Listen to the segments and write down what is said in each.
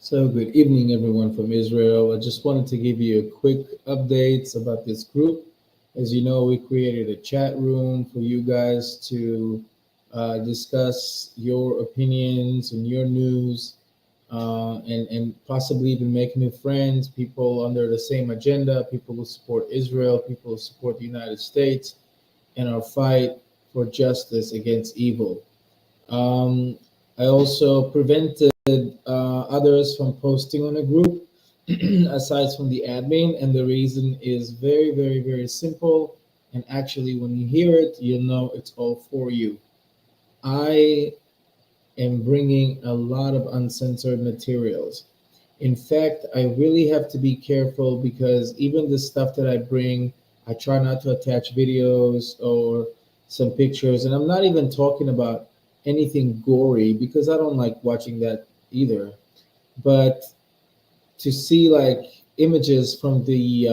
So, good evening, everyone from Israel. I just wanted to give you a quick updates about this group. As you know, we created a chat room for you guys to discuss your opinions and your news, and possibly even make new friends, people under the same agenda, people who support Israel, people who support the United States, and our fight for justice against evil. Um, I also prevented others from posting on a group aside from the admin, and the reason is very, very, very simple. And actually, when you hear it, you'll know it's all for you. I am bringing a lot of uncensored materials. In fact, I really have to be careful because even the stuff that I bring, I try not to attach videos or some pictures. And I'm not even talking about anything gory because I don't like watching that either. But to see like images from the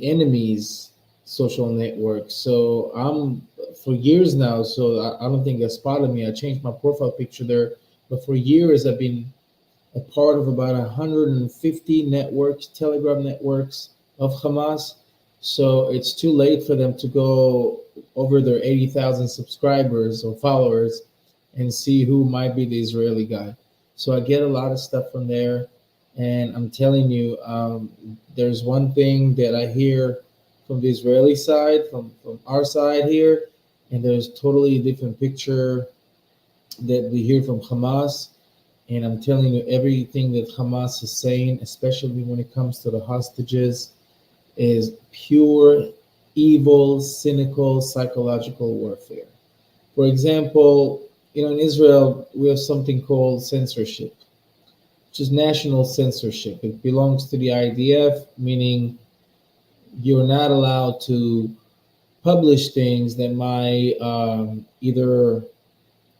enemy's social network. So I'm for years now. So I don't think they spotted me. I changed my profile picture there, but for years I've been a part of about 150 networks, Telegram networks of Hamas. So it's too late for them to go over their 80,000 subscribers or followers and see who might be the Israeli guy. So I get a lot of stuff from there. And I'm telling you, there's one thing that I hear from the Israeli side, from our side here, and there's totally a different picture that we hear from Hamas. And I'm telling you, everything that Hamas is saying, especially when it comes to the hostages, is pure evil, cynical, psychological warfare. For example, in Israel, we have something called censorship, which is national censorship. It belongs to the IDF, meaning you're not allowed to publish things that might either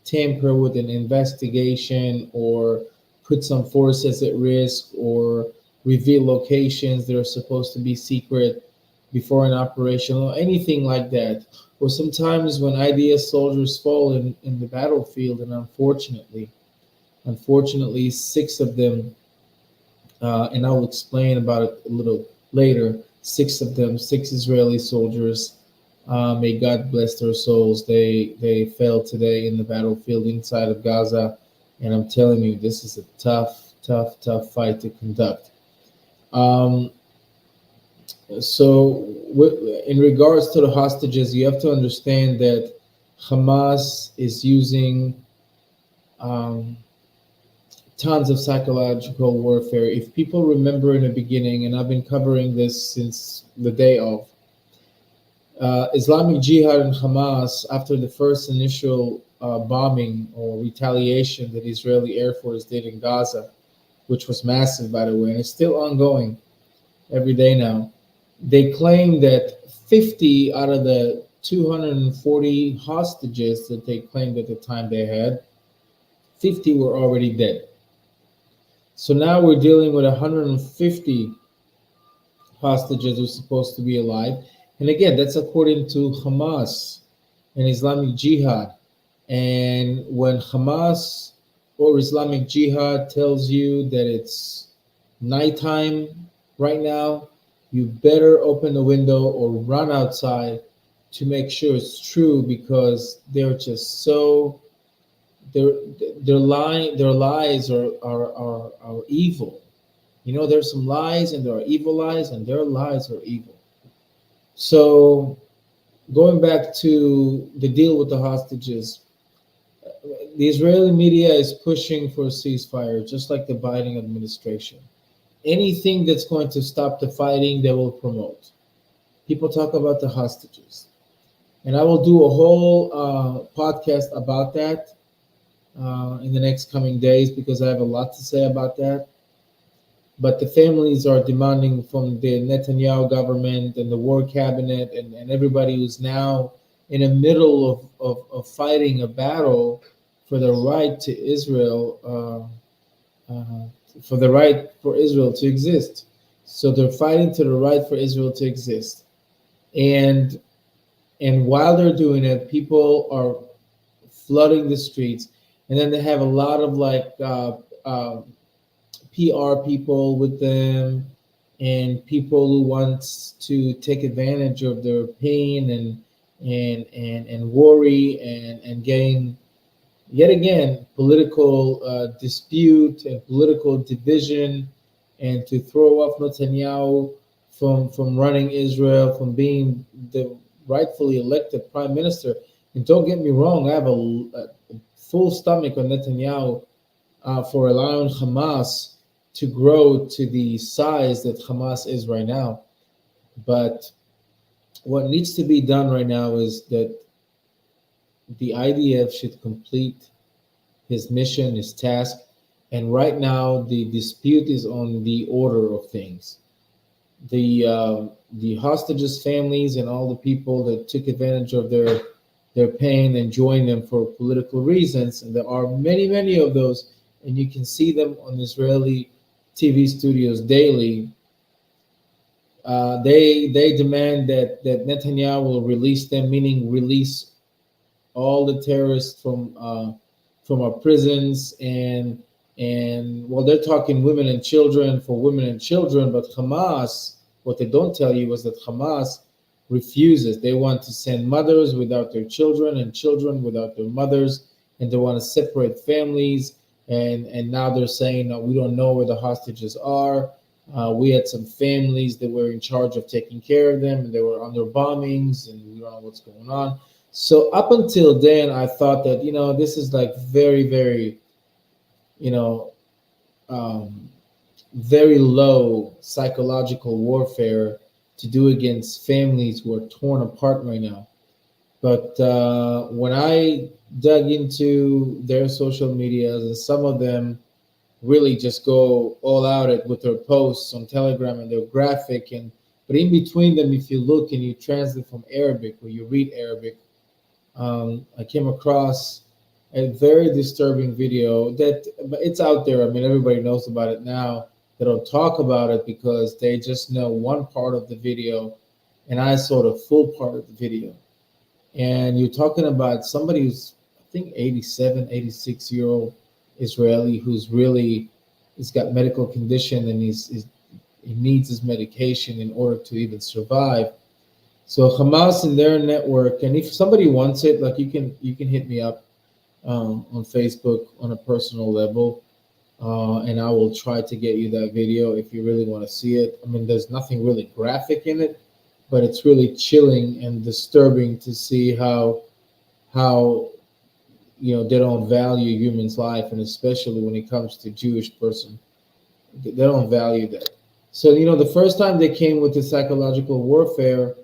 tamper with an investigation or put some forces at risk or reveal locations that are supposed to be secret before an operation or anything like that. Or sometimes when IDS soldiers fall in the battlefield, and unfortunately, six of them, and I'll explain about it a little later. Six of them, six Israeli soldiers, may God bless their souls. They fell today in the battlefield inside of Gaza, and I'm telling you, this is a tough, tough, tough fight to conduct. Um, in regards to the hostages, you have to understand that Hamas is using um, tons of psychological warfare. If people remember in the beginning, and I've been covering this since the day of, Islamic Jihad and Hamas, after the first initial bombing or retaliation that the Israeli Air Force did in Gaza, which was massive, by the way, and it's still ongoing every day now, they claim that 50 out of the 240 hostages that they claimed at the time they had, 50 were already dead. So now we're dealing with 150 hostages who are supposed to be alive. And again, that's according to Hamas and Islamic Jihad. And when Hamas or Islamic Jihad tells you that it's nighttime right now, you better open the window or run outside to make sure it's true because they're just so their their lies are evil. There's some lies and there are evil lies, and their lies are evil. So going back to the deal with the hostages, the Israeli media is pushing for a ceasefire, just like the Biden administration. Anything that's going to stop the fighting, they will promote. People talk about the hostages, and I will do a whole podcast about that in the next coming days because I have a lot to say about that. But the families are demanding from the Netanyahu government and the war cabinet and everybody who's now in the middle of fighting a battle for the right to Israel, for the right for Israel to exist. So they're fighting to the right for Israel to exist. And while they're doing it, people are flooding the streets. And then they have a lot of PR people with them, and people who want to take advantage of their pain and worry and gain yet again political dispute and political division, and to throw off Netanyahu from running Israel, from being the rightfully elected prime minister. And don't get me wrong, I have a full stomach on Netanyahu for allowing Hamas to grow to the size that Hamas is right now. But what needs to be done right now is that the IDF should complete his mission, his task. And right now, the dispute is on the order of things. The hostages' families and all the people that took advantage of their pain and joined them for political reasons, and there are many, many of those, and you can see them on Israeli TV studios daily. They demand that Netanyahu will release them, meaning release all the terrorists from our prisons, and well, they're talking women and children for women and children, but Hamas, what they don't tell you is that Hamas refuses. They want to send mothers without their children and children without their mothers, and they want to separate families. And now they're saying, no, we don't know where the hostages are. We had some families that were in charge of taking care of them, and they were under bombings, and we don't know what's going on. So up until then, I thought that, this is like very, very, you know, um, very low psychological warfare to do against families who are torn apart right now. But when I dug into their social medias, and some of them really just go all out at with their posts on Telegram and their graphic, and but in between them, if you look and you translate from Arabic or you read Arabic, I came across a very disturbing video that, but it's out there. I mean, everybody knows about it now. They don't talk about it because they just know one part of the video, and I saw the full part of the video. And you're talking about somebody who's, I think, 87, 86-year old Israeli who's really, he's got medical condition, and he needs his medication in order to even survive. So Hamas in their network, and if somebody wants it, like you can hit me up on Facebook on a personal level, and I will try to get you that video if you really want to see it. I mean, there's nothing really graphic in it, but it's really chilling and disturbing to see how they don't value humans' life, and especially when it comes to Jewish person, they don't value that. So the first time they came with the psychological warfare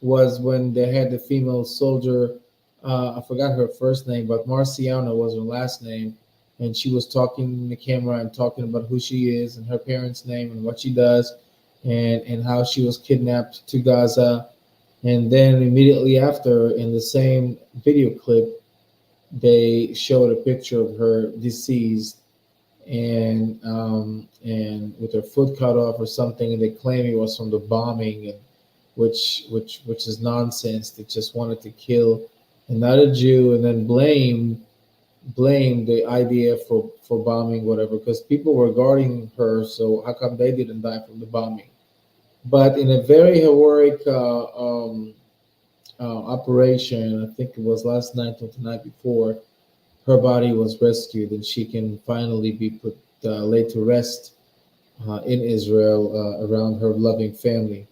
was when they had the female soldier. I forgot her first name, but Marciana was her last name, and she was talking in the camera and talking about who she is and her parents' name and what she does, and how she was kidnapped to Gaza. And then immediately after, in the same video clip, they showed a picture of her deceased, and with her foot cut off or something, and they claim it was from the bombing, and which is nonsense. They just wanted to kill another Jew and then blame the IDF for bombing whatever, because people were guarding her. So how come they didn't die from the bombing? But in a very heroic operation, I think it was last night or the night before, her body was rescued, and she can finally be put laid to rest in Israel around her loving family.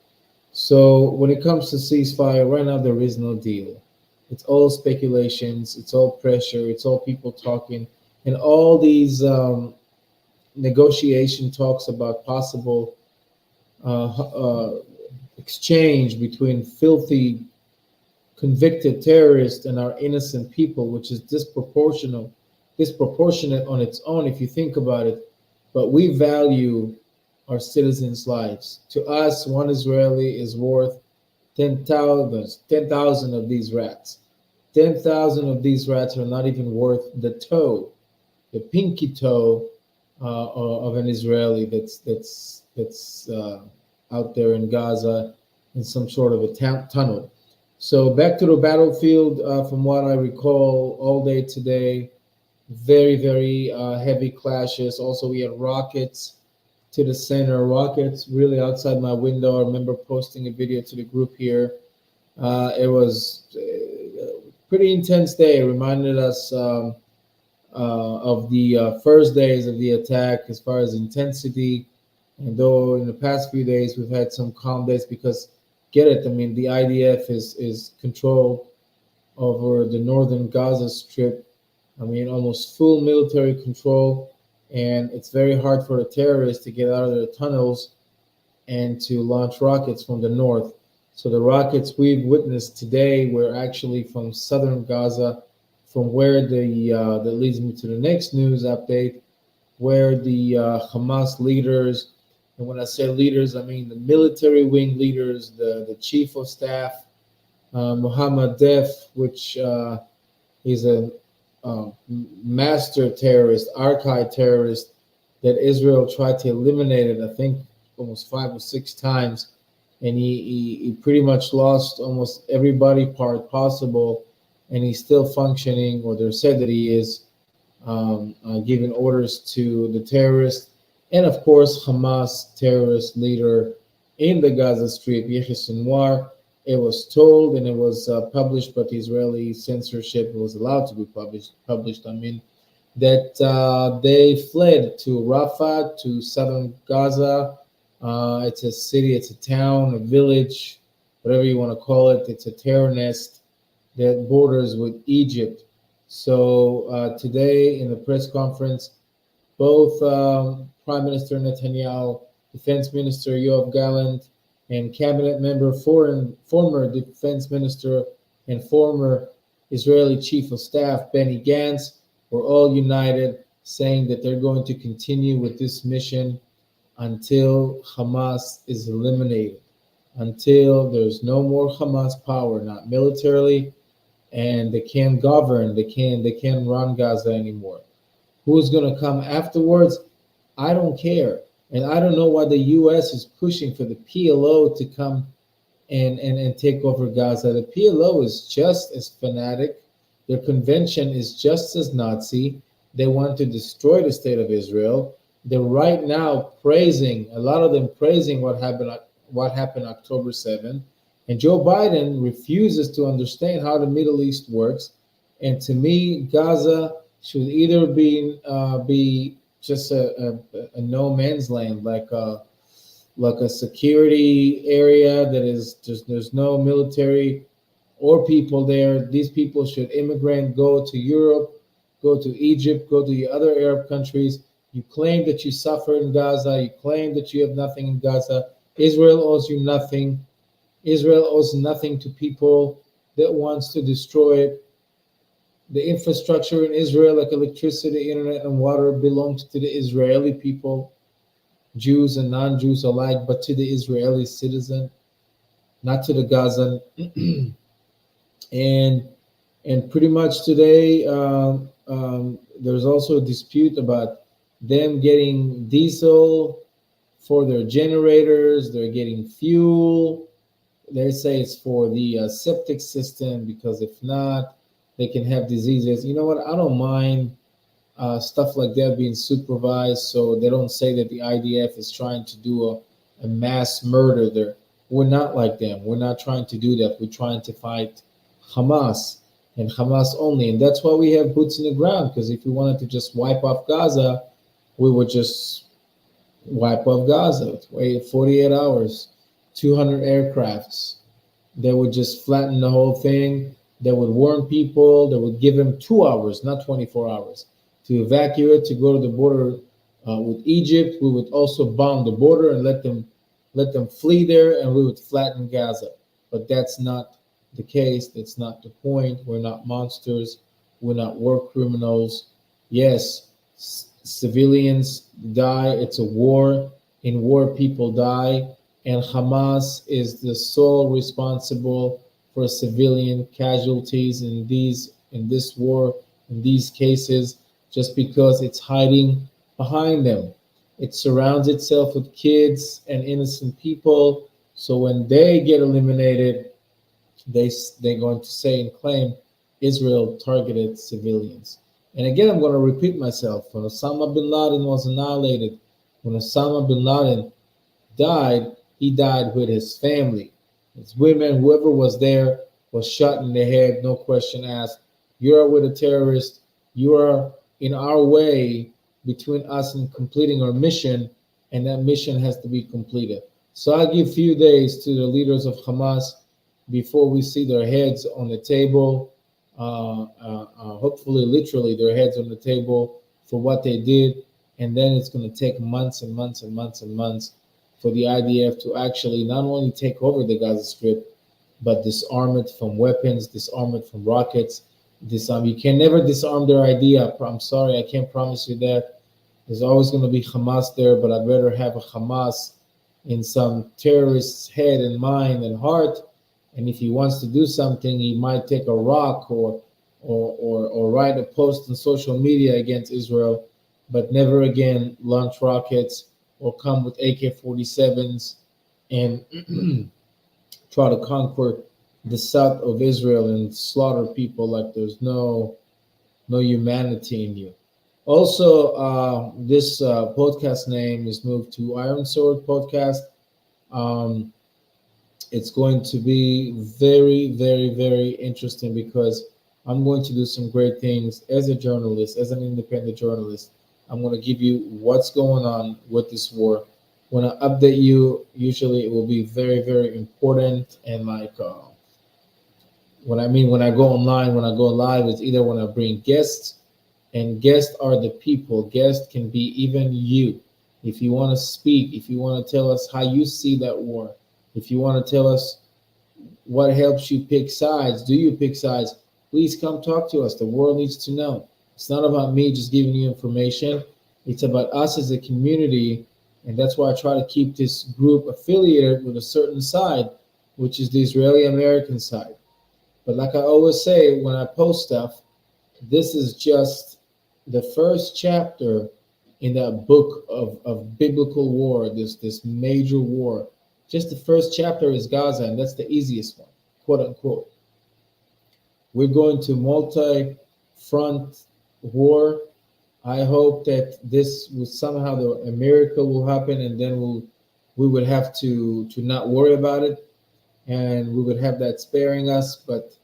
So when it comes to ceasefire, right now there is no deal. It's all speculations. It's all pressure. It's all people talking, and all these negotiation talks about possible exchange between filthy convicted terrorists and our innocent people, which is disproportionate on its own if you think about it. But we value our citizens' lives. To us, one Israeli is worth 10,000 of these rats. 10,000 of these rats are not even worth the toe, the pinky toe of an Israeli that's out there in Gaza in some sort of a tunnel. So back to the battlefield. From what I recall, all day today, Very, very heavy clashes. Also, we had rockets to the center, rockets really outside my window. I remember posting a video to the group here. It was pretty intense day. It reminded us of the first days of the attack as far as intensity. And though in the past few days we've had some calm days because, get it, I mean, the IDF is control over the northern Gaza Strip. I mean, almost full military control, and it's very hard for the terrorists to get out of their tunnels and to launch rockets from the north. So the rockets we've witnessed today were actually from southern Gaza, from where that leads me to the next news update, where the Hamas leaders, and when I say leaders, I mean the military wing leaders, the chief of staff, Mohammed Def, which is a master terrorist, archive terrorist that Israel tried to eliminate it, I think almost 5 or 6 times. And he pretty much lost almost every body part possible. And he's still functioning, or they're said that he is giving orders to the terrorists. And of course, Hamas terrorist leader in the Gaza Strip, Yahya Sinwar. It was told and it was published, but the Israeli censorship was allowed to be published. I mean, that they fled to Rafah, to southern Gaza. It's a city, it's a town, a village, whatever you want to call it. It's a terror nest that borders with Egypt. So today in the press conference, both Prime Minister Netanyahu, Defense Minister Yoav Gallant, and cabinet member, former defense minister, and former Israeli chief of staff, Benny Gantz, were all united, saying that they're going to continue with this mission until Hamas is eliminated, until there's no more Hamas power, not militarily, and they can't govern, they can't run Gaza anymore. Who's going to come afterwards? I don't care. And I don't know why the U.S. is pushing for the PLO to come and take over Gaza. The PLO is just as fanatic. Their convention is just as Nazi. They want to destroy the state of Israel. They're right now praising, a lot of them praising what happened October 7th. And Joe Biden refuses to understand how the Middle East works. And to me, Gaza should either be just a no man's land, like a security area that is just, there's no military or people there. These people should immigrate, go to Europe, go to Egypt, go to the other Arab countries. You claim that you suffer in Gaza. You claim that you have nothing in Gaza. Israel owes you nothing. Israel owes nothing to people that wants to destroy it. The infrastructure in Israel, like electricity, internet, and water, belongs to the Israeli people, Jews and non-Jews alike, but to the Israeli citizen, not to the Gazan. and pretty much today, there's also a dispute about them getting diesel for their generators. They're getting fuel. They say it's for the septic system, because if not, they can have diseases. You know what? I don't mind stuff like that being supervised, so they don't say that the IDF is trying to do a mass murder there. We're not like them. We're not trying to do that. We're trying to fight Hamas and Hamas only. And that's why we have boots in the ground, because if we wanted to just wipe off Gaza, we would just wipe off Gaza. Wait 48 hours, 200 aircrafts. They would just flatten the whole thing. They would warn people. They would give them 2 hours, not 24 hours, to evacuate, to go to the border with Egypt. We would also bomb the border and let them flee there, and we would flatten Gaza. But that's not the case. That's not the point. We're not monsters. We're not war criminals. Yes, civilians die. It's a war. In war, people die. And Hamas is the sole responsible for civilian casualties in this war, in these cases, just because it's hiding behind them. It surrounds itself with kids and innocent people. So when they get eliminated, they're going to say and claim Israel targeted civilians. And again, I'm going to repeat myself. When Osama bin Laden was annihilated, when Osama bin Laden died, he died with his family. His women, whoever was there, was shot in the head, no question asked. You are with a terrorist. You are in our way between us and completing our mission, and that mission has to be completed. So I give few days to the leaders of Hamas before we see their heads on the table. Hopefully, literally, their heads on the table for what they did, and then it's going to take months and months and months and months for the IDF to actually not only take over the Gaza Strip, but disarm it from weapons, disarm it from rockets. Disarm. You can never disarm their idea. I'm sorry, I can't promise you that. There's always going to be Hamas there, but I'd rather have a Hamas in some terrorist's head and mind and heart. And if he wants to do something, he might take a rock or write a post on social media against Israel, but never again launch rockets or come with AK-47s and try to conquer the south of Israel and slaughter people like there's no humanity in you. Also, this podcast name is moved to Iron Sword Podcast. Um, it's going to be very, very, very interesting because I'm going to do some great things as a journalist, as an independent journalist. I'm going to give you what's going on with this war. When I update you, usually it will be very, very important. And like, when I go online, when I go live, it's either when I bring guests, and guests are the people. Guests can be even you. If you want to speak, if you want to tell us how you see that war, if you want to tell us what helps you pick sides, do you pick sides? Please come talk to us. The world needs to know. It's not about me just giving you information. It's about us as a community. And that's why I try to keep this group affiliated with a certain side, which is the Israeli American side. But like I always say when I post stuff, this is just the first chapter in that book of biblical war, this major war. Just the first chapter is Gaza, and that's the easiest one, quote unquote. We're going to multi-front war. I hope that this will somehow a miracle will happen, and then we would have to not worry about it, and we would have that sparing us. But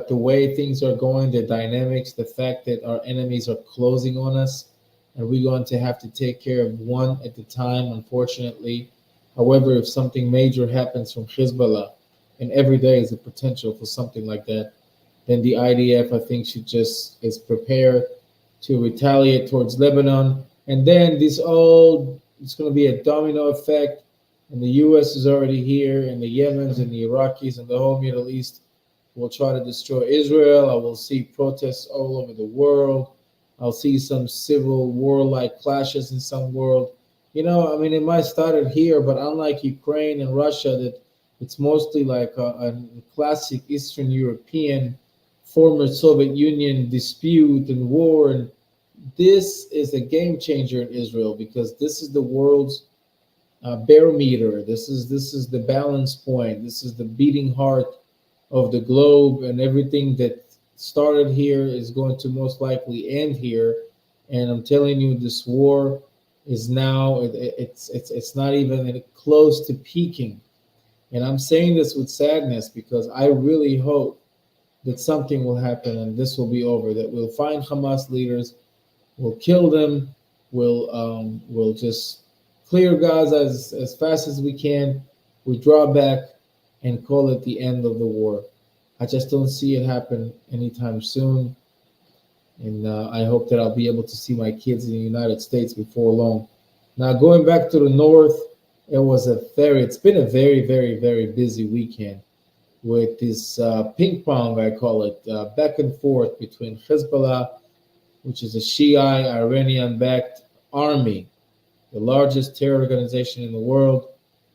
the way things are going, the dynamics, the fact that our enemies are closing on us, and we're going to have to take care of one at a time, unfortunately. However, if something major happens from Hezbollah, and every day is a potential for something like that, then the IDF, I think, should just is prepared to retaliate towards Lebanon. And then it's going to be a domino effect. And the U.S. is already here, and the Yemens and the Iraqis and the whole Middle East will try to destroy Israel. I will see protests all over the world. I'll see some civil war-like clashes in some world. I mean, it might started here, but unlike Ukraine and Russia, that it's mostly like a classic Eastern European, former Soviet Union dispute and war. And this is a game changer in Israel because this is the world's barometer. This is the balance point. This is the beating heart of the globe, and everything that started here is going to most likely end here. And I'm telling you, this war is now it's not even close to peaking. And I'm saying this with sadness because I really hope that something will happen and this will be over. That we'll find Hamas leaders, we'll kill them, we'll just clear Gaza as fast as we can. We draw back and call it the end of the war. I just don't see it happen anytime soon. And I hope that I'll be able to see my kids in the United States before long. Now, going back to the north, it's been a very, very, very busy weekend with this ping pong, I call it, back and forth between Hezbollah, which is a Shiite Iranian-backed army, the largest terror organization in the world,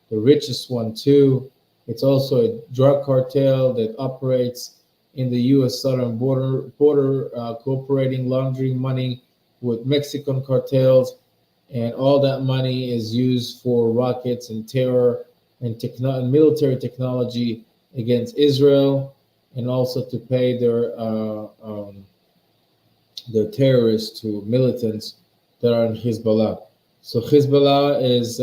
the richest one too. It's also a drug cartel that operates in the U.S. southern border, cooperating, laundering money with Mexican cartels, and all that money is used for rockets and terror and military technology against Israel, and also to pay their They're terrorists to militants that are in Hezbollah. So Hezbollah is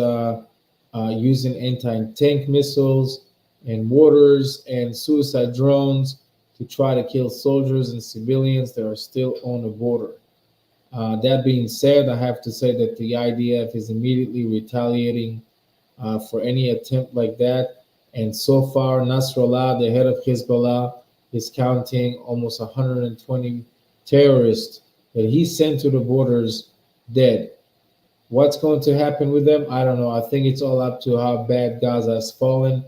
using anti-tank missiles and mortars and suicide drones to try to kill soldiers and civilians that are still on the border. That being said, I have to say that the IDF is immediately retaliating for any attempt like that. And so far, Nasrallah, the head of Hezbollah, is counting almost 120 terrorists that he sent to the borders dead. What's going to happen with them? I don't know. I think it's all up to how bad Gaza has fallen.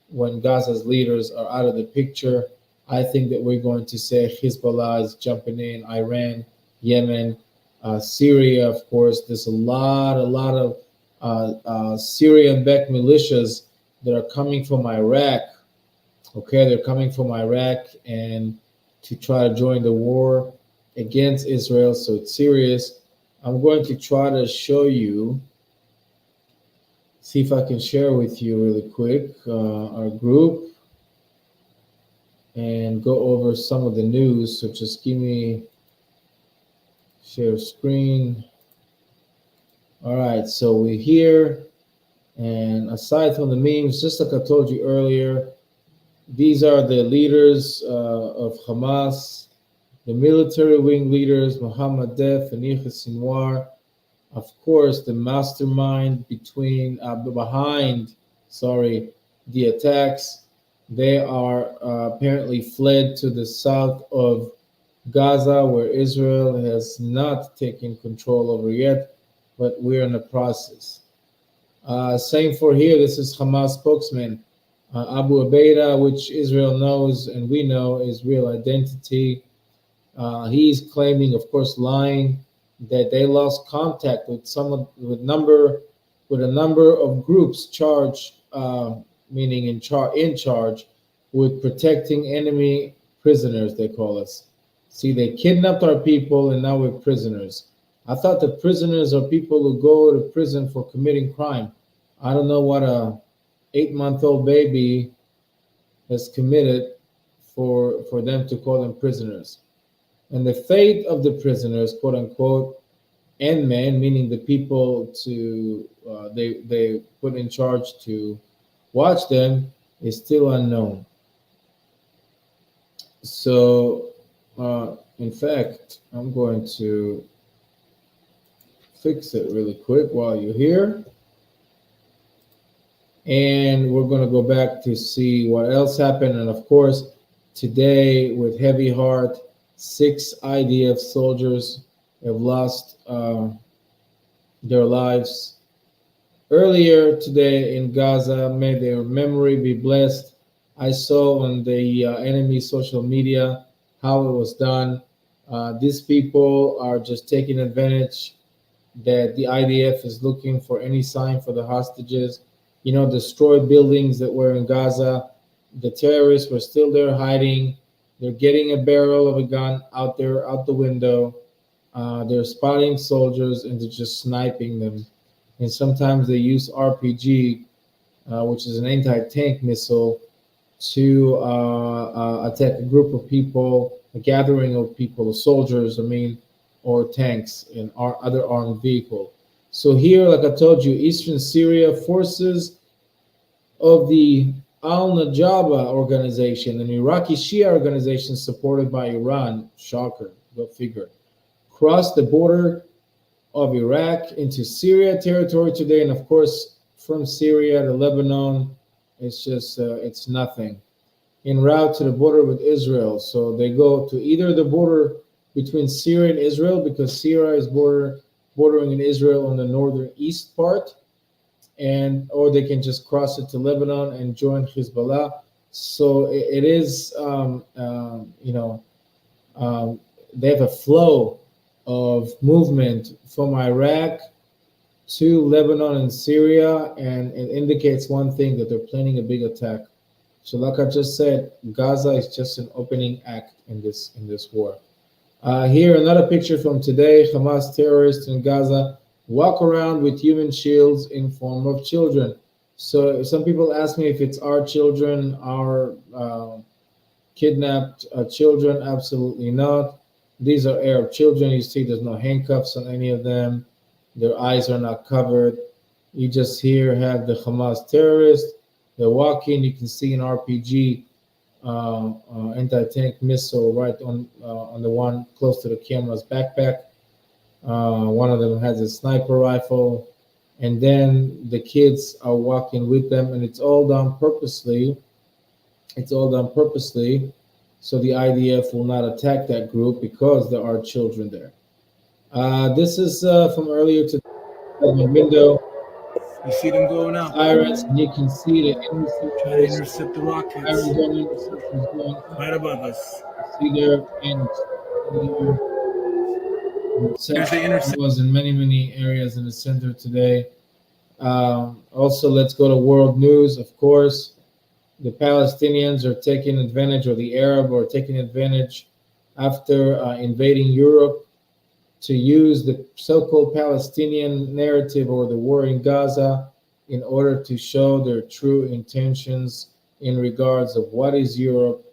When Gaza's leaders are out of the picture, I think that we're going to say Hezbollah is jumping in, Iran, Yemen, Syria, of course. There's a lot of Syrian-backed militias that are coming from Iraq. Okay, they're coming from Iraq and to try to join the war against Israel. So it's serious. I'm going to try to show you, see if I can share with you really quick our group and go over some of the news. So just give me share screen. All right, so we're here. And aside from the memes, just like I told you earlier, these are the leaders of Hamas, the military wing leaders, Mohammed Deif and Yahya Sinwar. Of course, the mastermind behind the attacks. They are apparently fled to the south of Gaza, where Israel has not taken control over yet, but we're in the process. Same for here. This is Hamas spokesman Abu Ubaida, which Israel knows and we know is real identity. He's claiming, of course, lying, that they lost contact with a number of groups charged, meaning in charge with protecting enemy prisoners. They call us. See, they kidnapped our people, and now we're prisoners. I thought the prisoners are people who go to prison for committing crime. I don't know what a 8-month-old baby has committed for them to call them prisoners. And the fate of the prisoners, quote unquote, and men, meaning the people they put in charge to watch them, is still unknown. So, in fact, I'm going to fix it really quick while you're here. And we're going to go back to see what else happened. And of course, today, with heavy heart, 6 IDF soldiers have lost their lives. Earlier today in Gaza, may their memory be blessed. I saw on the enemy social media how it was done. These people are just taking advantage that the IDF is looking for any sign for the hostages. Destroy buildings that were in Gaza. The terrorists were still there hiding. They're getting a barrel of a gun out the window. They're spotting soldiers and they're just sniping them. And sometimes they use RPG, which is an anti-tank missile, to attack a group of people, a gathering of people, soldiers, or tanks and other armed vehicle. So here, like I told you, Eastern Syria, forces of the Al-Najaba organization, an Iraqi Shia organization supported by Iran, shocker, go figure, crossed the border of Iraq into Syria territory today. And of course, from Syria to Lebanon, it's just, it's nothing. En route to the border with Israel. So they go to either the border between Syria and Israel, because Syria is bordering in Israel on the northern east part, or they can just cross it to Lebanon and join Hezbollah. So it is, they have a flow of movement from Iraq to Lebanon and Syria, and it indicates one thing, that they're planning a big attack. So like I just said, Gaza is just an opening act in this war. Here, another picture from today. Hamas terrorists in Gaza walk around with human shields in form of children. So some people ask me if it's our children, our kidnapped children. Absolutely not. These are Arab children. You see, there's no handcuffs on any of them. Their eyes are not covered. You just here have the Hamas terrorists. They're walking. You can see an RPG anti-tank missile right on the one close to the camera's backpack. One of them has a sniper rifle, and then the kids are walking with them, and it's all done purposely. It's all done purposely, so the IDF will not attack that group because there are children there. This is from earlier today. The window You see them go now. sirens, and you can see the Trying to interceptors, intercept the rockets Arizona interceptors going up. right above us. See there, and There's the intercept. was in many areas in the center today. Also, let's go to world news. Of course, the Palestinians are taking advantage, or the Arab are taking advantage after invading Europe to use the so-called Palestinian narrative or the war in Gaza in order to show their true intentions in regards of what is Europe,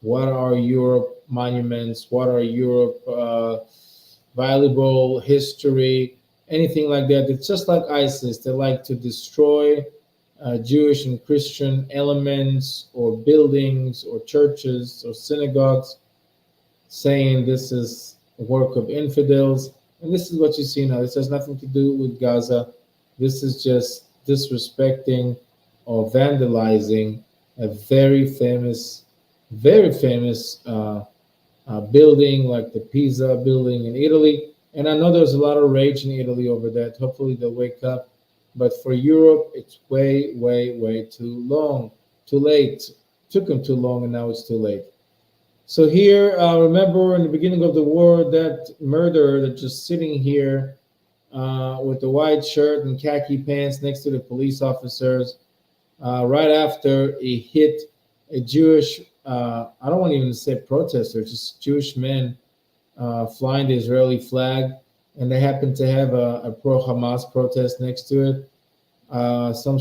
what are Europe monuments, what are Europe valuable history, anything like that. It's just like ISIS. They like to destroy Jewish and Christian elements or buildings or churches or synagogues, saying this is a work of infidels. And this is what you see now. This has nothing to do with Gaza. This is just disrespecting or vandalizing a very famous building like the Pisa building in Italy. And I know there's a lot of rage in Italy over that. Hopefully they'll wake up. But for Europe, it's way too long, too late. Took them too long, and now it's too late. So here, remember in the beginning of the war, that murderer that just sitting here with the white shirt and khaki pants next to the police officers, right after he hit a Jewish, I don't want to even say protester, just Jewish men flying the Israeli flag, and they happen to have a pro-Hamas protest next to it. Some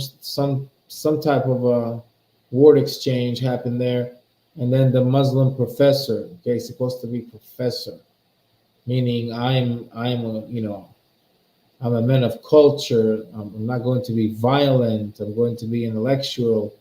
type of a word exchange happened there, and then the Muslim professor, okay, supposed to be professor, meaning I'm a man of culture. I'm not going to be violent. I'm going to be intellectual.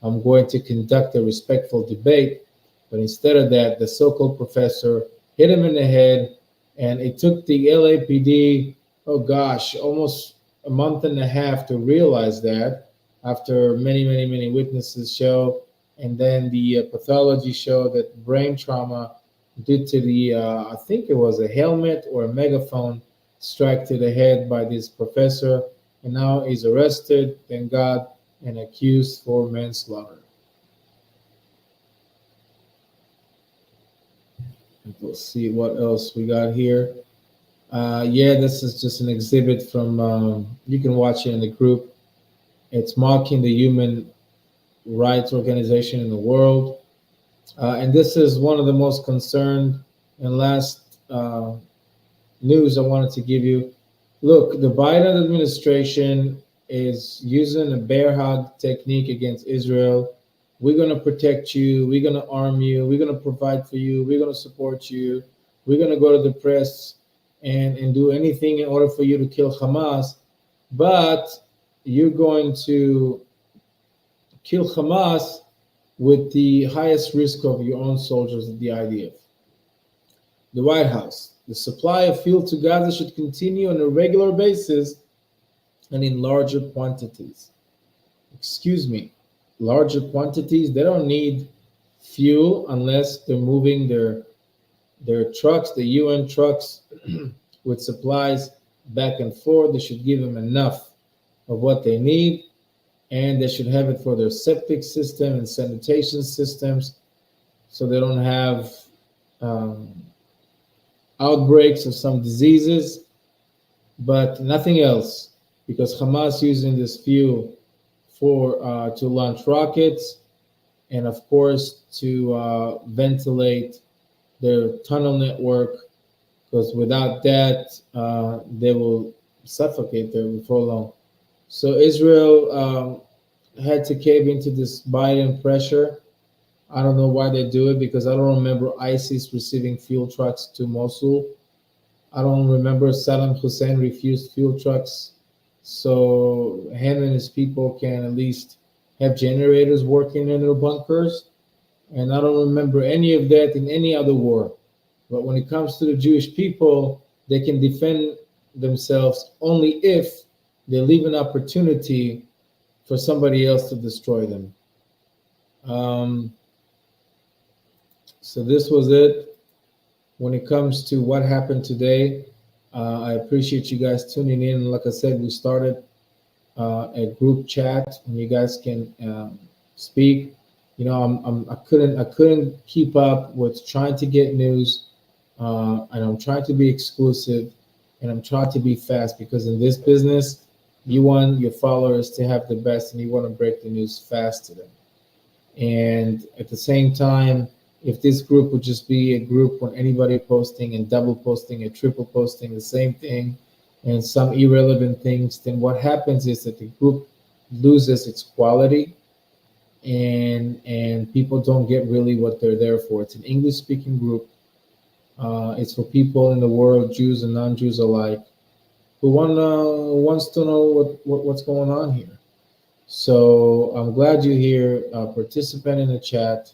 I'm going to conduct a respectful debate. But instead of that, the so-called professor hit him in the head, and it took the LAPD, oh gosh, almost a month and a half to realize that, after many witnesses show, and then the pathology showed that brain trauma due to the, I think it was a helmet or a megaphone strike to the head by this professor, and now he's arrested, thank God, and accused for manslaughter. We'll see what else we got here. Yeah, this is just an exhibit from, you can watch it in the group. It's mocking the human rights organization in the world. And this is one of the most concerned and last news I wanted to give you. Look, the Biden administration is using a bear hug technique against Israel. We're going to protect you. We're going to arm you. We're going to provide for you. We're going to support you. We're going to go to the press and do anything in order for you to kill Hamas. But you're going to kill Hamas with the highest risk of your own soldiers at the IDF. The White House. The supply of fuel to Gaza should continue on a regular basis and in larger quantities. Excuse me, larger quantities? They don't need fuel unless they're moving their trucks, the UN trucks, with supplies back and forth. They should give them enough of what they need, and they should have it for their septic system and sanitation systems, so they don't have outbreaks of some diseases, but nothing else, because Hamas using this fuel for to launch rockets, and of course to ventilate their tunnel network, because without that they will suffocate there before long. So Israel had to cave into this Biden pressure. I don't know why they do it because I don't remember ISIS receiving fuel trucks to Mosul. I don't remember Saddam Hussein refused fuel trucks, so him and his people can at least have generators working in their bunkers. And I don't remember any of that in any other war. But when it comes to the Jewish people, they can defend themselves only if they leave an opportunity for somebody else to destroy them. Um, so this was it. When it comes to what happened today, I appreciate you guys tuning in. Like I said, we started a group chat and you guys can speak. You know, I couldn't keep up with trying to get news, and I'm trying to be exclusive, and I'm trying to be fast because in this business, you want your followers to have the best, and you want to break the news fast to them. And at the same time, if this group would just be a group when anybody posting and double posting and triple posting the same thing and some irrelevant things, then what happens is that the group loses its quality and people don't get really what they're there for. It's an English speaking group. It's for people in the world, Jews and non-Jews alike, who wants to know what's going on here. So I'm glad you're here. Participant in the chat,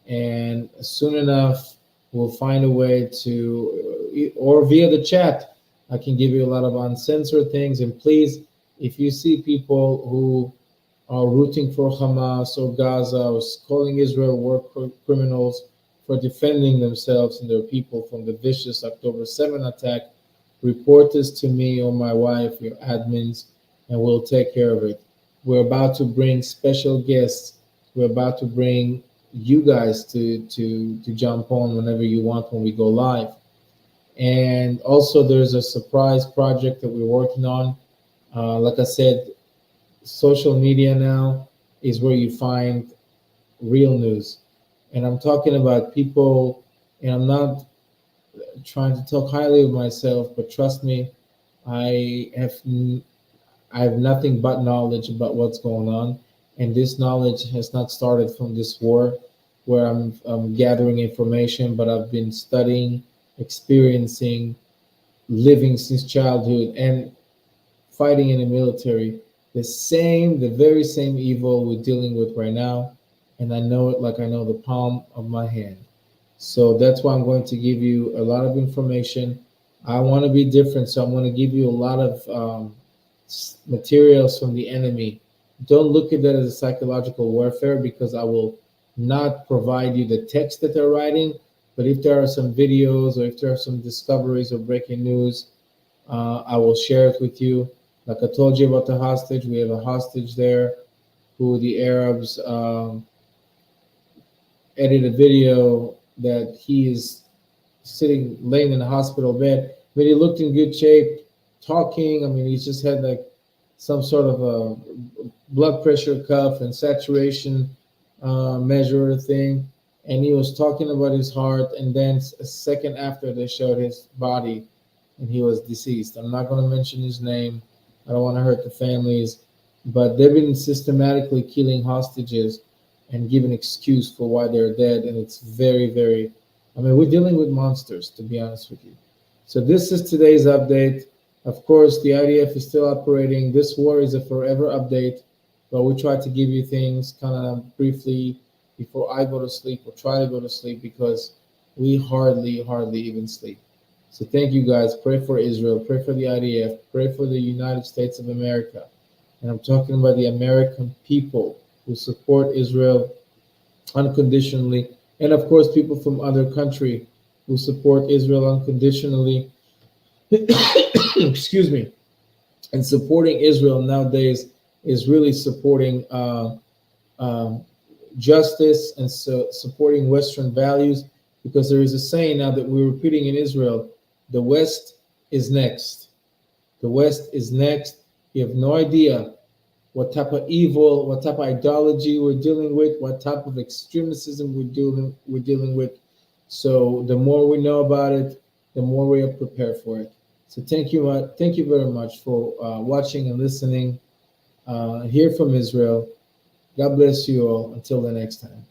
and soon enough we'll find a way to, or via the chat, I can give you a lot of uncensored things. And please, if you see people who are rooting for Hamas or Gaza or calling Israel war criminals for defending themselves and their people from the vicious October 7 attack, report this to me or my wife, your admins, and we'll take care of it. We're about to bring special guests. We're about to bring you guys to jump on whenever you want when we go live. And also there's a surprise project that we're working on. Like I said, social media now is where you find real news. And I'm talking about people, and I'm not trying to talk highly of myself, but trust me, I have I have nothing but knowledge about what's going on, and this knowledge has not started from this war, where I'm gathering information, but I've been studying, experiencing, living since childhood, and fighting in the military. The very same evil we're dealing with right now, and I know it like I know the palm of my hand. So that's why I'm going to give you a lot of information. I want to be different, so I'm going to give you a lot of materials from the enemy. Don't look at that as a psychological warfare because I will not provide you the text that they're writing. But if there are some videos or if there are some discoveries or breaking news, I will share it with you. Like I told you about the hostage, we have a hostage there who the Arabs edited a video that he is laying in a hospital bed, but he looked in good shape, talking. I mean, he just had like some sort of a blood pressure cuff and saturation measure thing, and he was talking about his heart. And then a second after, they showed his body, and he was deceased. I'm not going to mention his name. I don't want to hurt the families, but they've been systematically killing hostages and giving excuse for why they're dead, and it's very, very. I mean, we're dealing with monsters, to be honest with you. So this is today's update. Of course, the IDF is still operating. This war is a forever update, but we try to give you things kind of briefly before I go to sleep, or try to go to sleep, because we hardly even sleep. So thank you guys. Pray for Israel. Pray for the IDF. Pray for the United States of America. And I'm talking about the American people who support Israel unconditionally. And of course, people from other countries who support Israel unconditionally. Excuse me. And supporting Israel nowadays is really supporting justice and supporting Western values, because there is a saying now that we're repeating in Israel: the West is next. The West is next. You have no idea what type of evil, what type of ideology we're dealing with, what type of extremism we're dealing with. So the more we know about it, the more we are prepared for it. So thank you very much for watching and listening here from Israel. God bless you all. Until the next time.